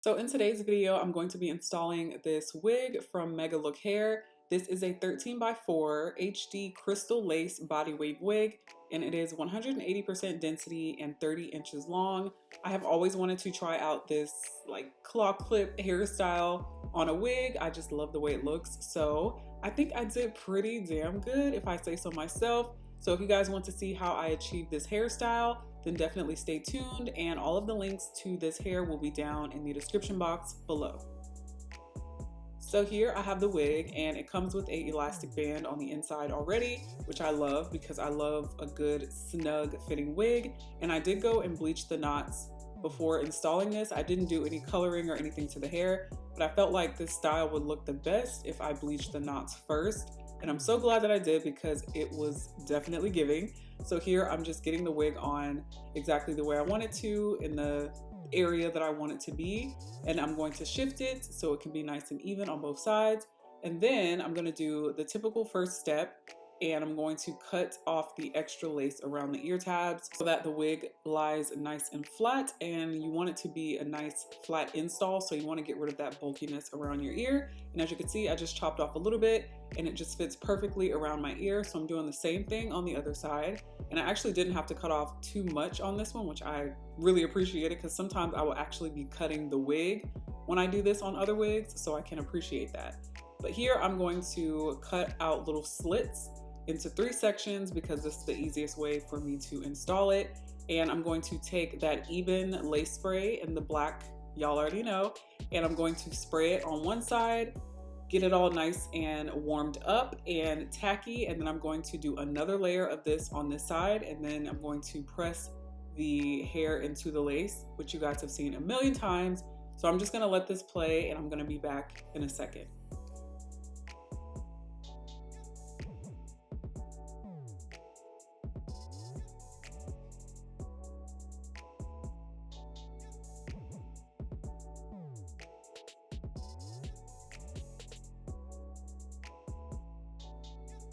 So in today's video, I'm going to be installing this wig from Megalook Hair. This is a 13 by 4 HD crystal lace body wave wig, and it is 180% density and 30 inches long. I have always wanted to try out this like claw clip hairstyle on a wig. I just love the way it looks. So I think I did pretty damn good if I say so myself. So if you guys want to see how I achieved this hairstyle, then definitely stay tuned, and all of the links to this hair will be down in the description box below. So here I have the wig, and it comes with a elastic band on the inside already, which I love because I love a good snug fitting wig. And I did go and bleach the knots before installing this. I didn't do any coloring or anything to the hair, but I felt like this style would look the best if I bleached the knots first. And I'm so glad that I did because it was definitely giving. So here I'm just getting the wig on exactly the way I want it to, in the area that I want it to be. And I'm going to shift it so it can be nice and even on both sides. And then I'm going to do the typical first step, and I'm going to cut off the extra lace around the ear tabs so that the wig lies nice and flat. And you want it to be a nice flat install, so you want to get rid of that bulkiness around your ear. And as you can see, I just chopped off a little bit and it just fits perfectly around my ear. So I'm doing the same thing on the other side. And I actually didn't have to cut off too much on this one, which I really appreciated, because sometimes I will actually be cutting the wig when I do this on other wigs, so I can appreciate that. But here I'm going to cut out little slits into 3 sections because this is the easiest way for me to install it. And I'm going to take that even lace spray in the black, y'all already know, and I'm going to spray it on one side, get it all nice and warmed up and tacky, and then I'm going to do another layer of this on this side, and then I'm going to press the hair into the lace, which you guys have seen a million times. So I'm just gonna let this play, and I'm gonna be back in a second.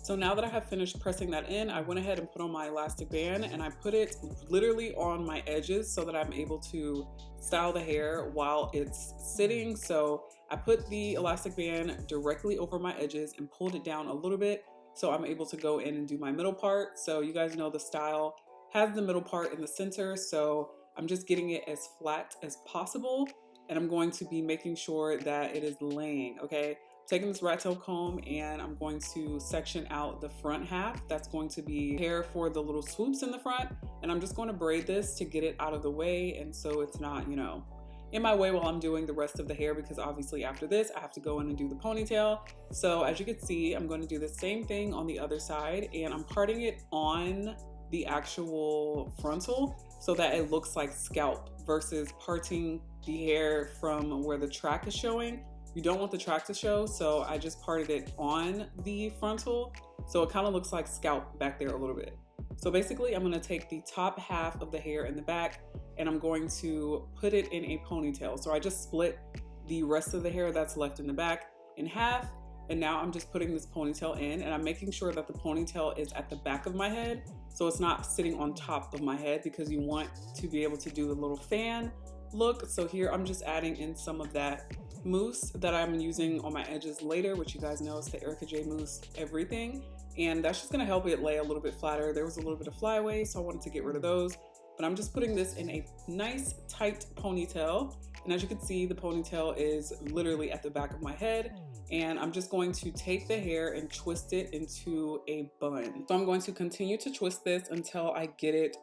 So now that I have finished pressing that in, I went ahead and put on my elastic band, and I put it literally on my edges so that I'm able to style the hair while it's sitting. So I put the elastic band directly over my edges and pulled it down a little bit so I'm able to go in and do my middle part. So you guys know the style has the middle part in the center, so I'm just getting it as flat as possible, and I'm going to be making sure that it is laying, okay? Taking this rat tail comb, and I'm going to section out the front half. That's going to be hair for the little swoops in the front. And I'm just going to braid this to get it out of the way, and so it's not, you know, in my way while I'm doing the rest of the hair, because obviously after this I have to go in and do the ponytail. So as you can see, I'm going to do the same thing on the other side, and I'm parting it on the actual frontal so that it looks like scalp versus parting the hair from where the track is showing. You don't want the track to show, so I just parted it on the frontal, so it kind of looks like scalp back there a little bit. So basically, I'm going to take the top half of the hair in the back, and I'm going to put it in a ponytail. So I just split the rest of the hair that's left in the back in half, and now I'm just putting this ponytail in, and I'm making sure that the ponytail is at the back of my head, so it's not sitting on top of my head, because you want to be able to do the little fan look. So here I'm just adding in some of that mousse that I'm using on my edges later, which you guys know is the Erica J mousse everything, and that's just going to help it lay a little bit flatter. There was a little bit of flyaway, so I wanted to get rid of those, but I'm just putting this in a nice tight ponytail, and as you can see, the ponytail is literally at the back of my head, and I'm just going to take the hair and twist it into a bun. So I'm going to continue to twist this until I get it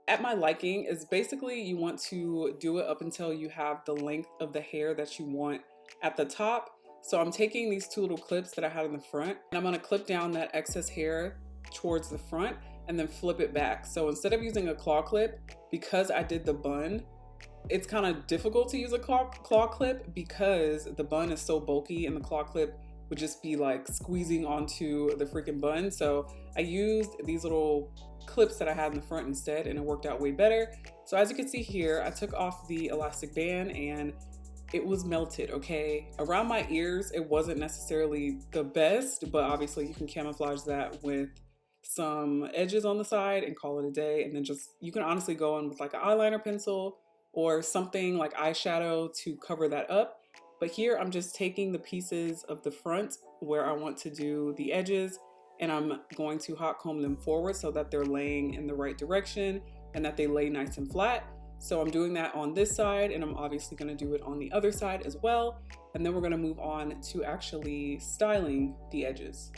at my liking. Is basically you want to do it up until you have the length of the hair that you want at the top. So I'm taking these 2 little clips that I had in the front, and I'm going to clip down that excess hair towards the front and then flip it back. So instead of using a claw clip, because I did the bun, it's kind of difficult to use a claw clip because the bun is so bulky, and the claw clip would just be like squeezing onto the freaking bun. So I used these little clips that I had in the front instead, and it worked out way better. So as you can see here, I took off the elastic band and it was melted, okay? Around my ears, it wasn't necessarily the best, but obviously you can camouflage that with some edges on the side and call it a day. And then just, you can honestly go in with like an eyeliner pencil or something like eyeshadow to cover that up. But here I'm just taking the pieces of the front where I want to do the edges, and I'm going to hot comb them forward so that they're laying in the right direction and that they lay nice and flat. So I'm doing that on this side, and I'm obviously going to do it on the other side as well. And then we're going to move on to actually styling the edges.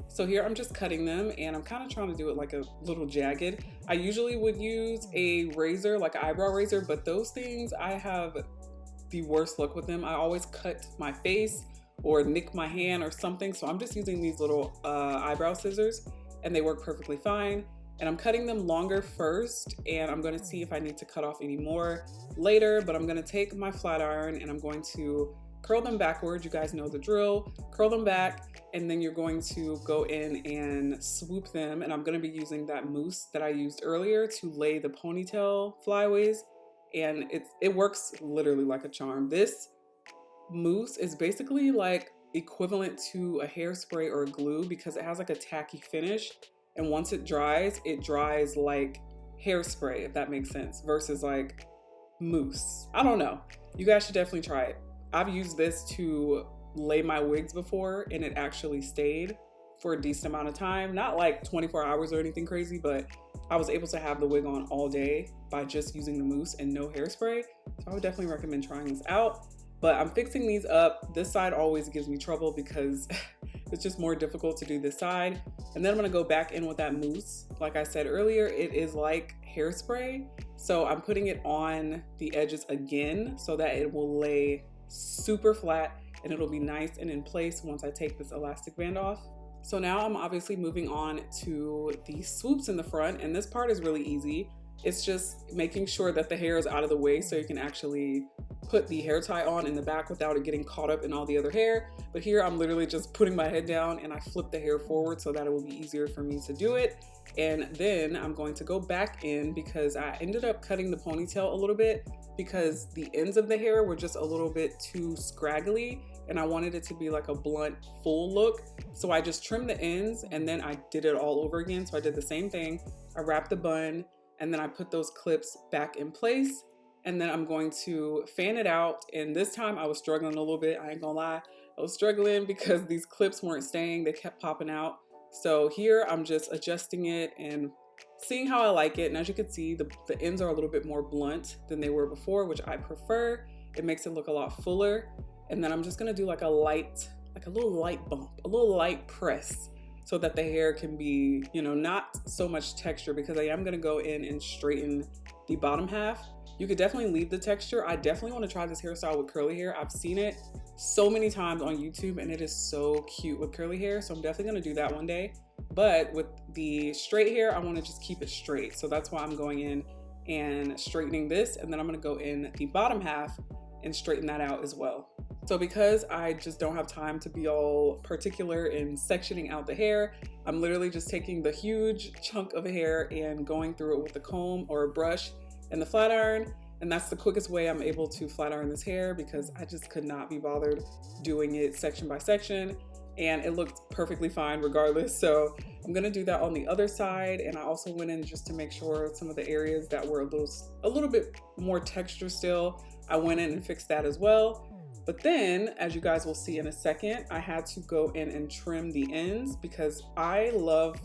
So here I'm just cutting them, and I'm kind of trying to do it like a little jagged. I usually would use a razor, like an eyebrow razor, but those things, I have the worst luck with them. I always cut my face or nick my hand or something. So I'm just using these little eyebrow scissors, and they work perfectly fine. And I'm cutting them longer first, and I'm going to see if I need to cut off any more later, but I'm going to take my flat iron and I'm going to curl them backwards. You guys know the drill. Curl them back, and then you're going to go in and swoop them. And I'm going to be using that mousse that I used earlier to lay the ponytail flyaways, and it works literally like a charm. This mousse is basically like equivalent to a hairspray or a glue because it has like a tacky finish. And once it dries like hairspray, if that makes sense, versus like mousse. I don't know. You guys should definitely try it. I've used this to lay my wigs before, and it actually stayed for a decent amount of time. Not like 24 hours or anything crazy, but I was able to have the wig on all day by just using the mousse and no hairspray. So I would definitely recommend trying this out. But I'm fixing these up. This side always gives me trouble because it's just more difficult to do this side. And then I'm gonna go back in with that mousse. Like I said earlier, it is like hairspray. So I'm putting it on the edges again so that it will lay super flat and it'll be nice and in place once I take this elastic band off. So now I'm obviously moving on to the swoops in the front, and this part is really easy. It's just making sure that the hair is out of the way so you can actually put the hair tie on in the back without it getting caught up in all the other hair. But here I'm literally just putting my head down and I flip the hair forward so that it will be easier for me to do it. And then I'm going to go back in because I ended up cutting the ponytail a little bit because the ends of the hair were just a little bit too scraggly, and I wanted it to be like a blunt, full look. So I just trimmed the ends and then I did it all over again. So I did the same thing. I wrapped the bun and then I put those clips back in place. And then I'm going to fan it out. And this time I was struggling a little bit. I ain't gonna lie. I was struggling because these clips weren't staying. They kept popping out. So here I'm just adjusting it and seeing how I like it. And as you can see, the ends are a little bit more blunt than they were before, which I prefer. It makes it look a lot fuller. And then I'm just gonna do like a little light bump, a little light press so that the hair can be, you know, not so much texture, because I am gonna go in and straighten the bottom half. You could definitely leave the texture. I definitely want to try this hairstyle with curly hair. I've seen it so many times on YouTube and it is so cute with curly hair. So I'm definitely going to do that one day. But with the straight hair, I want to just keep it straight. So that's why I'm going in and straightening this. And then I'm going to go in the bottom half and straighten that out as well. So because I just don't have time to be all particular in sectioning out the hair, I'm literally just taking the huge chunk of hair and going through it with a comb or a brush and the flat iron. And that's the quickest way I'm able to flat iron this hair because I just could not be bothered doing it section by section, and it looked perfectly fine regardless. So I'm gonna do that on the other side. And I also went in just to make sure some of the areas that were a little bit more texture still, I went in and fixed that as well. But then, as you guys will see in a second, I had to go in and trim the ends because I love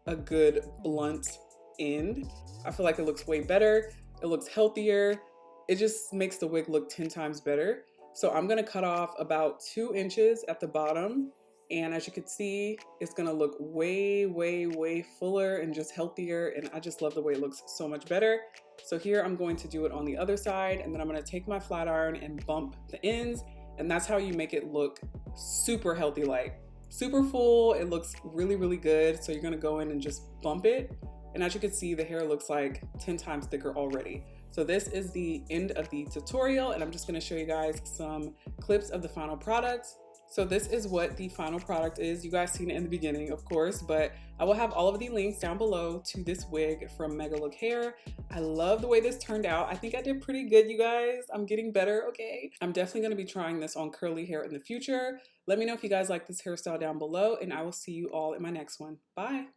a good blunt end. I feel like it looks way better. It looks healthier. It just makes the wig look 10 times better. So I'm gonna cut off about 2 inches at the bottom. And as you can see, it's gonna look way, way, way fuller and just healthier. And I just love the way it looks so much better. So here I'm going to do it on the other side, and then I'm gonna take my flat iron and bump the ends. And that's how you make it look super healthy, like super full. It looks really, really good. So you're gonna go in and just bump it. And as you can see, the hair looks like 10 times thicker already. So this is the end of the tutorial, and I'm just gonna show you guys some clips of the final product. So this is what the final product is. You guys seen it in the beginning, of course, but I will have all of the links down below to this wig from Megalook Hair. I love the way this turned out. I think I did pretty good, you guys. I'm getting better, okay? I'm definitely gonna be trying this on curly hair in the future. Let me know if you guys like this hairstyle down below, and I will see you all in my next one. Bye.